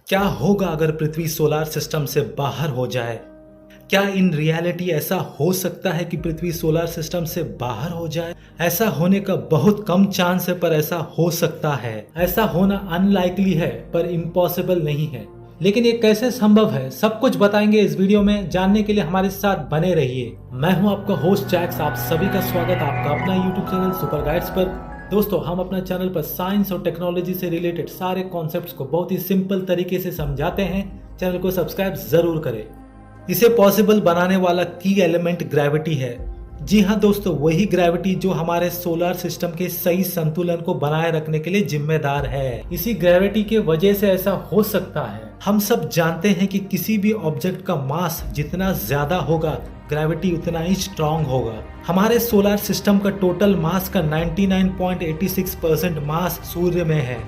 क्या होगा अगर पृथ्वी सोलर सिस्टम से बाहर हो जाए? क्या इन रियलिटी ऐसा हो सकता है कि पृथ्वी सोलर सिस्टम से बाहर हो जाए? ऐसा होने का बहुत कम चांस है, पर ऐसा हो सकता है। ऐसा होना अनलाइकली है, पर इम्पॉसिबल नहीं है। लेकिन ये कैसे संभव है, सब कुछ बताएंगे इस वीडियो में। जानने के लिए हमारे साथ बने रहिए। मैं हूं आपका होस्ट जैक्स। आप सभी का स्वागत आपका अपना यूट्यूब चैनल सुपर गाइड्स पर। दोस्तों, हम अपना चैनल पर साइंस और टेक्नोलॉजी से रिलेटेड सारे कॉन्सेप्ट्स को बहुत ही सिंपल तरीके से समझाते हैं। चैनल को सब्सक्राइब जरूर करें। इसे पॉसिबल बनाने वाला की एलिमेंट ग्रेविटी है। जी हाँ दोस्तों, वही ग्रेविटी जो हमारे सोलर सिस्टम के सही संतुलन को बनाए रखने के लिए जिम्मेदार है। इसी ग्रेविटी के वजह से ऐसा हो सकता है। हम सब जानते हैं कि किसी भी ऑब्जेक्ट का मास जितना ज्यादा होगा, ग्रेविटी उतना ही स्ट्रांग होगा। हमारे सोलर सिस्टम का टोटल मास का 99.86% मास सूर्य में है,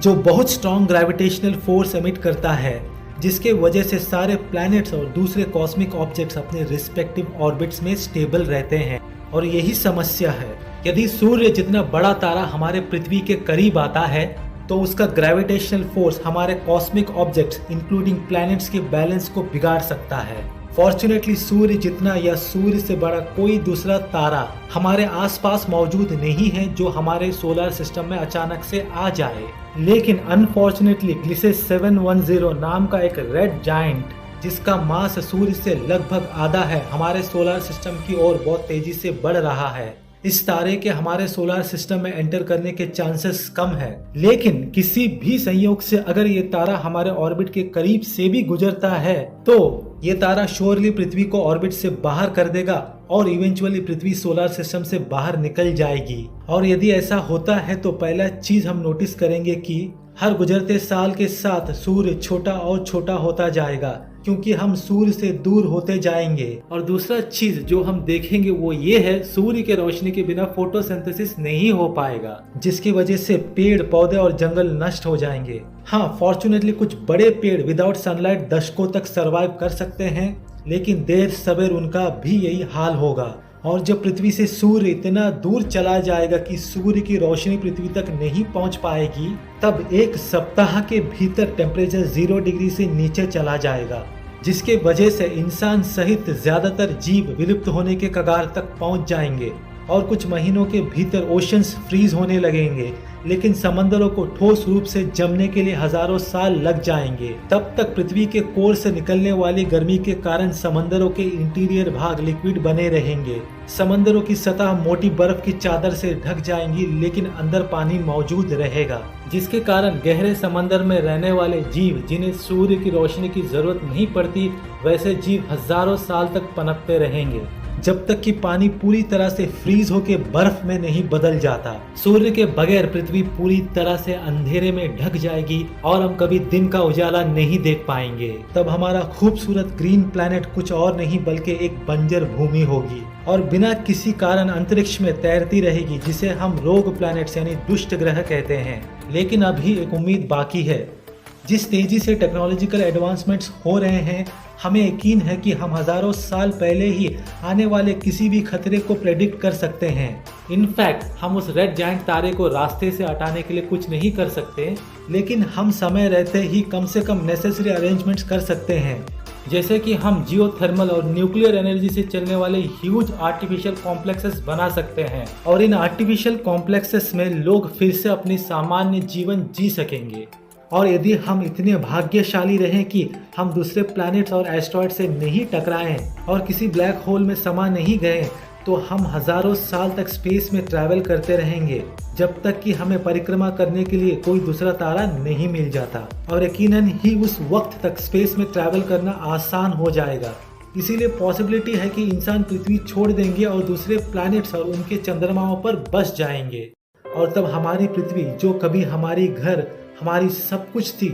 जो बहुत स्ट्रांग ग्रेविटेशनल फोर्स एमिट करता है, जिसके वजह से सारे प्लैनेट्स और दूसरे कॉस्मिक ऑब्जेक्ट्स अपने रिस्पेक्टिव ऑर्बिट्स में स्टेबल रहते हैं। और यही समस्या है, यदि सूर्य जितना बड़ा तारा हमारे पृथ्वी के करीब आता है, तो उसका ग्रेविटेशनल फोर्स हमारे कॉस्मिक ऑब्जेक्ट्स इंक्लूडिंग प्लैनेट्स के बैलेंस को बिगाड़ सकता है। फॉर्चुनेटली सूर्य जितना या सूर्य से बड़ा कोई दूसरा तारा हमारे आसपास मौजूद नहीं है जो हमारे सोलर सिस्टम में अचानक से आ जाए। लेकिन अनफॉर्चुनेटली ग्लिसेस 710 नाम का एक रेड जायंट, जिसका मास सूर्य से लगभग आधा है, हमारे सोलर सिस्टम की ओर बहुत तेजी से बढ़ रहा है। इस तारे के हमारे सोलर सिस्टम में एंटर करने के चांसेस कम है। लेकिन किसी भी संयोग से अगर ये तारा हमारे ऑर्बिट के करीब से भी गुजरता है, तो ये तारा श्योरली पृथ्वी को ऑर्बिट से बाहर कर देगा और इवेंचुअली पृथ्वी सोलर सिस्टम से बाहर निकल जाएगी। और यदि ऐसा होता है तो पहला चीज हम नोटिस करेंगे कि हर गुजरते साल के साथ सूर्य छोटा और छोटा होता जाएगा, क्योंकि हम सूर्य से दूर होते जाएंगे। और दूसरा चीज जो हम देखेंगे वो ये है, सूर्य के रोशनी के बिना फोटोसिंथेसिस नहीं हो पाएगा, जिसकी वजह से पेड़ पौधे और जंगल नष्ट हो जाएंगे। हाँ, फॉर्चुनेटली कुछ बड़े पेड़ विदाउट सनलाइट दशकों तक सरवाइव कर सकते हैं, लेकिन देर सवेर उनका भी यही हाल होगा। और जब पृथ्वी से सूर्य इतना दूर चला जाएगा कि सूर्य की रोशनी पृथ्वी तक नहीं पहुंच पाएगी, तब एक सप्ताह के भीतर टेम्परेचर 0 डिग्री से नीचे चला जाएगा, जिसके वजह से इंसान सहित ज्यादातर जीव विलुप्त होने के कगार तक पहुंच जाएंगे। और कुछ महीनों के भीतर ओशंस फ्रीज होने लगेंगे, लेकिन समंदरों को ठोस रूप से जमने के लिए हजारों साल लग जाएंगे। तब तक पृथ्वी के कोर से निकलने वाली गर्मी के कारण समंदरों के इंटीरियर भाग लिक्विड बने रहेंगे। समंदरों की सतह मोटी बर्फ की चादर से ढक जाएंगी, लेकिन अंदर पानी मौजूद रहेगा, जिसके कारण गहरे समंदर में रहने वाले जीव, जिन्हें सूर्य की रोशनी की जरूरत नहीं पड़ती, वैसे जीव हजारों साल तक पनपते रहेंगे, जब तक कि पानी पूरी तरह से फ्रीज होकर बर्फ में नहीं बदल जाता। सूर्य के बगैर पृथ्वी पूरी तरह से अंधेरे में ढक जाएगी और हम कभी दिन का उजाला नहीं देख पाएंगे। तब हमारा खूबसूरत ग्रीन प्लैनेट कुछ और नहीं बल्कि एक बंजर भूमि होगी और बिना किसी कारण अंतरिक्ष में तैरती रहेगी, जिसे हम रोग प्लैनेट्स यानी दुष्ट ग्रह कहते हैं। लेकिन अभी एक उम्मीद बाकी है। जिस तेजी से टेक्नोलॉजिकल एडवांसमेंट्स हो रहे हैं, हमें यकीन है कि हम हजारों साल पहले ही आने वाले किसी भी खतरे को प्रेडिक्ट कर सकते हैं। इनफैक्ट हम उस रेड जायंट तारे को रास्ते से हटाने के लिए कुछ नहीं कर सकते, लेकिन हम समय रहते ही कम से कम नेसेसरी अरेंजमेंट्स कर सकते हैं, जैसे कि हम जियोथर्मल और न्यूक्लियर एनर्जी से चलने वाले ह्यूज आर्टिफिशियल कॉम्प्लेक्सेस बना सकते हैं। और इन आर्टिफिशियल कॉम्प्लेक्सेस में लोग फिर से अपनी सामान्य जीवन जी सकेंगे। और यदि हम इतने भाग्यशाली रहें कि हम दूसरे प्लैनेट्स और एस्ट्रॉयड से नहीं टकराएं और किसी ब्लैक होल में समा नहीं गए, तो हम हजारों साल तक स्पेस में ट्रैवल करते रहेंगे, जब तक कि हमें परिक्रमा करने के लिए कोई दूसरा तारा नहीं मिल जाता। और यकीनन ही उस वक्त तक स्पेस में ट्रैवल करना आसान हो जाएगा। इसीलिए पॉसिबिलिटी है कि इंसान पृथ्वी छोड़ देंगे और दूसरे प्लैनेट्स और उनके चंद्रमाओं पर बस जाएंगे। और तब हमारी पृथ्वी, जो कभी हमारी घर, हमारी सब कुछ थी,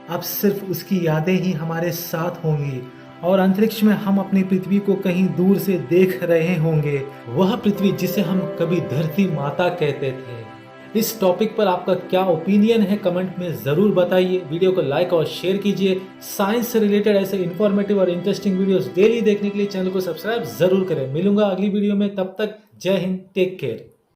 अब सिर्फ उसकी यादें ही हमारे साथ होंगी। और अंतरिक्ष में हम अपनी पृथ्वी को कहीं दूर से देख रहे होंगे, वह पृथ्वी जिसे हम कभी धरती माता कहते थे। इस टॉपिक पर आपका क्या ओपिनियन है, कमेंट में जरूर बताइए। वीडियो को लाइक और शेयर कीजिए। साइंस से रिलेटेड ऐसे इन्फॉर्मेटिव और इंटरेस्टिंग वीडियोस डेली देखने के लिए चैनल को सब्सक्राइब जरूर करें। मिलूंगा अगली वीडियो में, तब तक जय हिंद, टेक केयर।